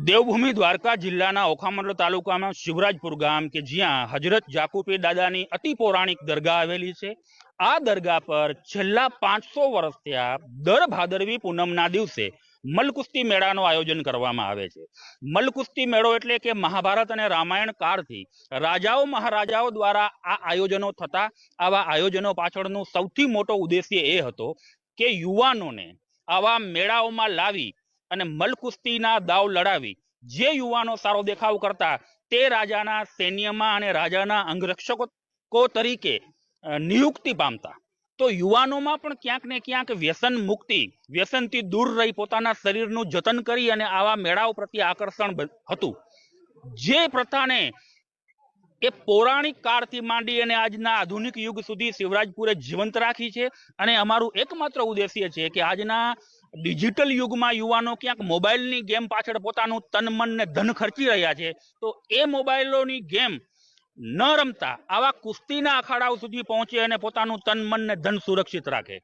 દેવભૂમિ દ્વારકા જિલ્લાના ઓખામંડળ તાલુકામાં શિવરાજપુર ગામ કે જ્યાં હજરત જાકુપીર દાદાની અતિ પૌરાણિક દરગાહ આવેલી છે। આ દરગાહ પર છેલ્લા 500 વર્ષથી દર ભાદરવી પૂનમના દિવસે મલકુસ્તી મેળાનું આયોજન કરવામાં આવે છે। મલકુસ્તી મેળો એટલે કે મહાભારત અને રામાયણ કાળથી રાજાઓ મહારાજાઓ દ્વારા આ આયોજનો થતા। આવા આયોજનો પાછળનો સૌથી મોટો ઉદ્દેશ્ય એ હતો કે યુવાનોને આવા મેળાઓમાં લાવી અને મલકુસ્તીના દાવ લડાવી જે યુવાનો સારો દેખાવ કરતા તે રાજાના સૈન્યમાં અને રાજાના અંગરક્ષકો તરીકે નિયુક્તિ પામતા। તો યુવાનોમાં પણ ક્યાંક ને ક્યાંક વ્યસન મુક્તિ, વ્યસનથી દૂર રહી પોતાના શરીરનું જતન કરી અને આવા મેળાઓ પ્રત્યે આકર્ષણ હતું। જે પ્રથાને એ પૌરાણિક કાળથી માંડી અને આજના આધુનિક યુગ સુધી શિવરાજપુરે જીવંત રાખી છે। અને અમારું એકમાત્ર ઉદ્દેશ્ય છે કે આજના ડિજિટલ યુગમાં યુવાનો ક્યાંક મોબાઈલની ગેમ પાછળ પોતાનું તન મન ને ધન ખર્ચી રહ્યા છે, તો એ મોબાઈલોની ગેમ ન રમતા આવા કુસ્તીના અખાડાઓ સુધી પહોંચે અને પોતાનું તન મન ને ધન સુરક્ષિત રાખે।